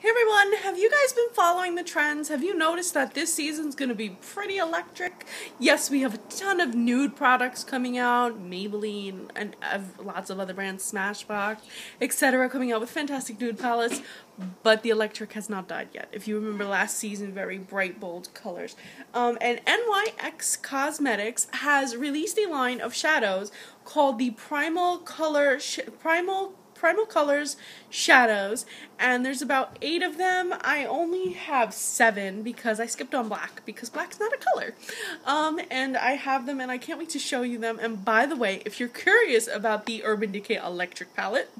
Hey everyone, have you guys been following the trends? Have you noticed that this season's going to be pretty electric? Yes, we have a ton of nude products coming out, Maybelline and lots of other brands, Smashbox, etc. coming out with fantastic nude palettes, but the electric has not died yet. If you remember last season, very bright, bold colors. And NYX Cosmetics has released a line of shadows called the Primal Colors shadows, and there's about 8 of them. I only have 7 because I skipped on black because black's not a color. And I have them and I can't wait to show you them. And by the way, if you're curious about the Urban Decay electric palette,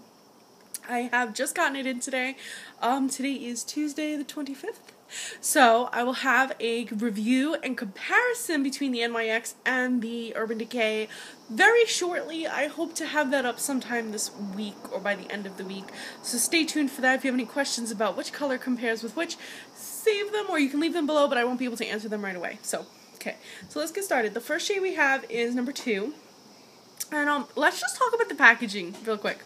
I have just gotten it in today. Today is Tuesday the 25th. So I will have a review and comparison between the NYX and the Urban Decay very shortly. I hope to have that up sometime this week or by the end of the week. So stay tuned for that. If you have any questions about which color compares with which, save them or you can leave them below, but I won't be able to answer them right away. So, okay. So let's get started. The first shade we have is number 2. And let's just talk about the packaging real quick.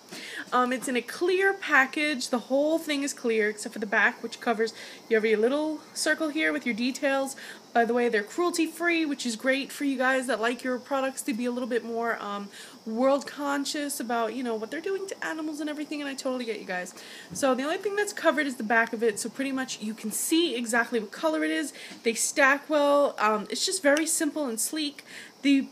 It's in a clear package. The whole thing is clear except for the back, which covers, you have your little circle here with your details. By the way, they're cruelty-free, which is great for you guys that like your products to be a little bit more world conscious about, you know, what they're doing to animals and everything, and I totally get you guys. So the only thing that's covered is the back of it, so pretty much you can see exactly what color it is. They stack well. It's just very simple and sleek. The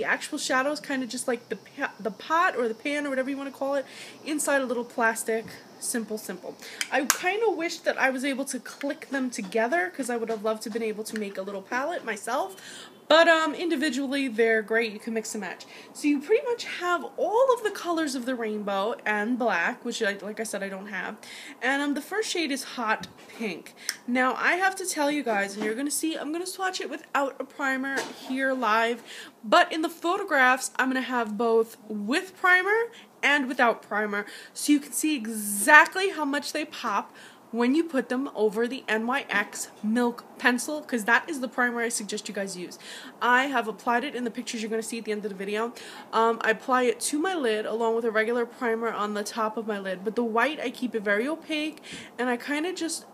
actual shadow is kind of just like the pot or the pan or whatever you want to call it inside a little plastic. Simple. I kind of wish that I was able to click them together because I would have loved to have been able to make a little palette myself. But individually, they're great. You can mix and match. So you pretty much have all of the colors of the rainbow and black, which, like I said, I don't have. And the first shade is Hot Pink. Now, I have to tell you guys, and you're going to see, I'm going to swatch it without a primer here live. But in the photographs, I'm going to have both with primer and without primer. So you can see exactly how much they pop when you put them over the NYX Milk Pencil, because that is the primer I suggest you guys use. I have applied it in the pictures you're going to see at the end of the video. I apply it to my lid along with a regular primer on the top of my lid, but the white I keep it very opaque, and I kind of just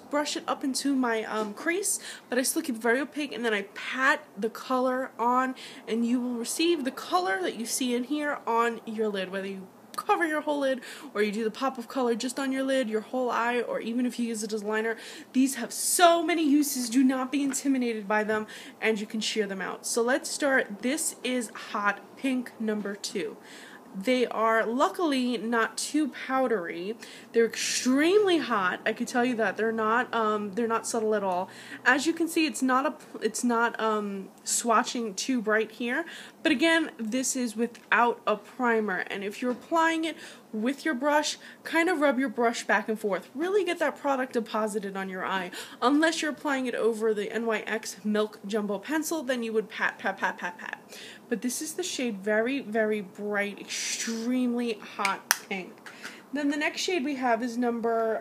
brush it up into my crease, but I still keep it very opaque, and then I pat the color on, and you will receive the color that you see in here on your lid, whether you cover your whole lid or you do the pop of color just on your lid, your whole eye, or even if you use it as liner. These have so many uses. Do not be intimidated by them, and you can sheer them out. So let's start. This is Hot Pink number 2. They are luckily not too powdery. They're extremely hot. I can tell you that they're not subtle at all. As you can see, it's not swatching too bright here. But again, this is without a primer. And if you're applying it with your brush, kind of rub your brush back and forth. Really get that product deposited on your eye. Unless you're applying it over the NYX Milk Jumbo Pencil, then you would pat. But this is the shade very, very bright, extremely hot pink. Then the next shade we have is number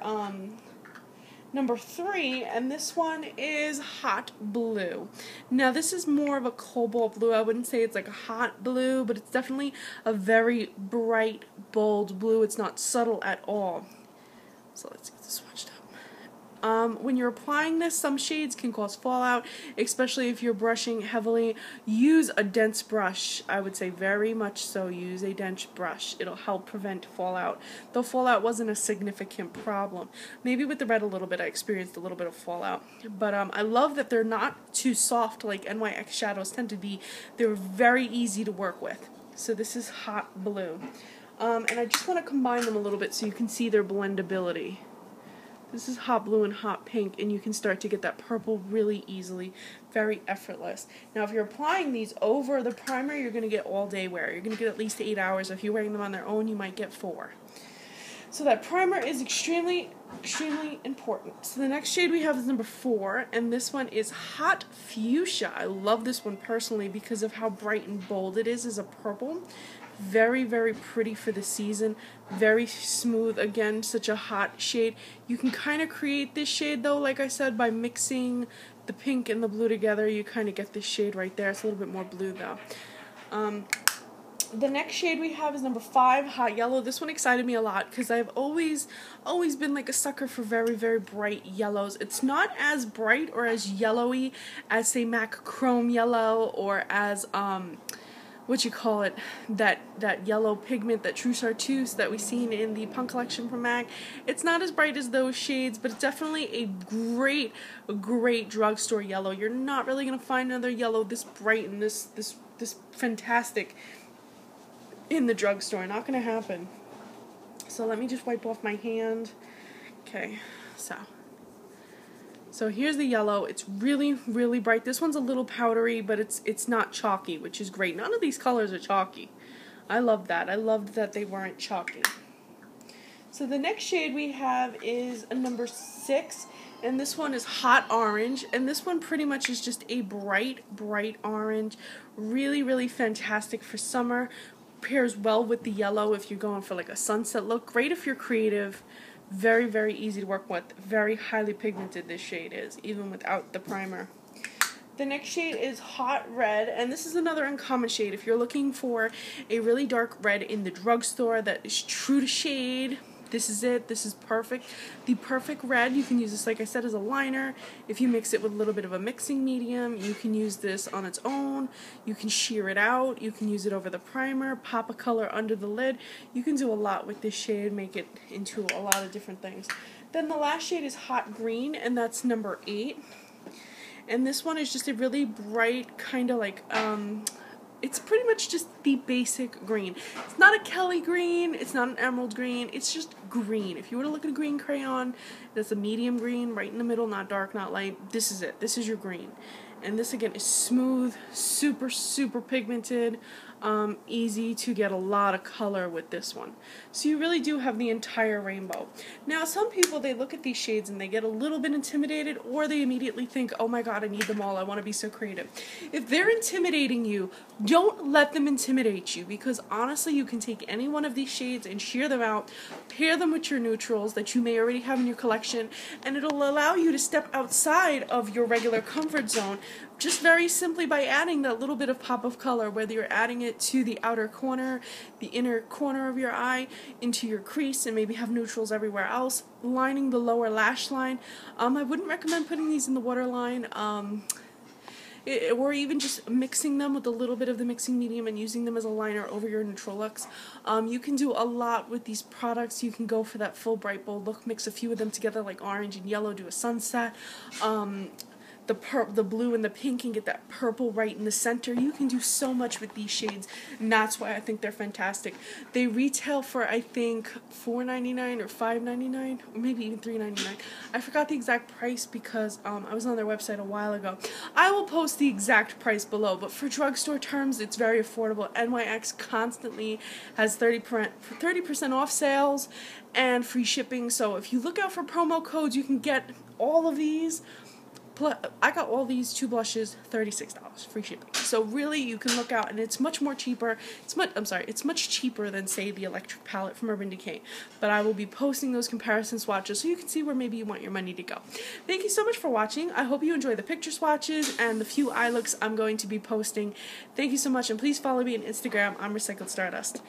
3, and this one is Hot Blue. Now this is more of a cobalt blue. I wouldn't say it's like a hot blue, but it's definitely a very bright, bold blue. It's not subtle at all. So let's get this swatched up. When you're applying this, some shades can cause fallout, especially if you're brushing heavily. Use a dense brush. I would say very much so use a dense brush. It'll help prevent fallout. Though fallout wasn't a significant problem. Maybe with the red a little bit, I experienced a little bit of fallout. But I love that they're not too soft like NYX shadows tend to be. They're very easy to work with. So this is Hot Blue. And I just want to combine them a little bit so you can see their blendability. This is Hot Blue and Hot Pink, and you can start to get that purple really easily, very effortless. Now, if you're applying these over the primer, you're going to get all day wear. You're going to get at least 8 hours. If you're wearing them on their own, you might get 4. So that primer is extremely important. So the next shade we have is number 4, and this one is Hot Fuchsia. I love this one personally because of how bright and bold it is as a purple. Very, very pretty for the season. Very smooth. Again, such a hot shade. You can kind of create this shade, though, like I said, by mixing the pink and the blue together. You kind of get this shade right there. It's a little bit more blue, though. The next shade we have is number 5, Hot Yellow. This one excited me a lot because I've always been like a sucker for very, very bright yellows. It's not as bright or as yellowy as, say, MAC Chrome Yellow, or as that yellow pigment, that True Chartreuse that we've seen in the Punk collection from MAC. It's not as bright as those shades, but it's definitely a great drugstore yellow. You're not really gonna find another yellow this bright and this fantastic in the drugstore. Not gonna happen. So let me just wipe off my hand. Okay, so here's the yellow. It's really, really bright. This one's a little powdery, but it's not chalky, which is great. None of these colors are chalky. I love that. I loved that they weren't chalky. So the next shade we have is a number 6, and this one is Hot Orange, and this one pretty much is just a bright orange. Really, really fantastic for summer. Pairs well with the yellow if you're going for like a sunset look. Great if you're creative. Very, very easy to work with. Very highly pigmented this shade is, even without the primer. The next shade is Hot Red, and this is another uncommon shade. If you're looking for a really dark red in the drugstore that is true to shade, this is it. This is perfect. The perfect red. You can use this, like I said, as a liner. If you mix it with a little bit of a mixing medium, you can use this on its own. You can sheer it out. You can use it over the primer, pop a color under the lid. You can do a lot with this shade, make it into a lot of different things. Then the last shade is Hot Green, and that's number 8. And this one is just a really bright, kind of like, it's pretty much just the basic green. It's not a Kelly green, it's not an emerald green, it's just green. If you were to look at a green crayon, that's a medium green, right in the middle, not dark, not light. This is it. This is your green. And this, again, is smooth, super, super pigmented, easy to get a lot of color with this one. So you really do have the entire rainbow. Now, some people, they look at these shades and they get a little bit intimidated, or they immediately think, oh my god, I need them all, I want to be so creative. If they're intimidating you, don't let them intimidate you, because honestly, you can take any one of these shades and sheer them out, pair them with your neutrals that you may already have in your collection, and it'll allow you to step outside of your regular comfort zone, just very simply by adding that little bit of pop of color, whether you're adding it to the outer corner, the inner corner of your eye, into your crease, and maybe have neutrals everywhere else, lining the lower lash line. I wouldn't recommend putting these in the waterline, or even just mixing them with a little bit of the mixing medium and using them as a liner over your neutral looks. You can do a lot with these products. You can go for that full bright bold look, mix a few of them together like orange and yellow, do a sunset. The blue and the pink, and get that purple right in the center. You can do so much with these shades, and that's why I think they're fantastic. They retail for, I think, $4.99 or $5.99, or maybe even $3.99. I forgot the exact price because I was on their website a while ago. I will post the exact price below, but for drugstore terms, it's very affordable. NYX constantly has 30% off sales and free shipping, so if you look out for promo codes, you can get all of these. I got all these 2 blushes, $36, free shipping. So really, you can look out, and it's much more cheaper. It's much cheaper than, say, the electric palette from Urban Decay. But I will be posting those comparison swatches so you can see where maybe you want your money to go. Thank you so much for watching. I hope you enjoy the picture swatches and the few eye looks I'm going to be posting. Thank you so much, and please follow me on Instagram. I'm Recycled Stardust.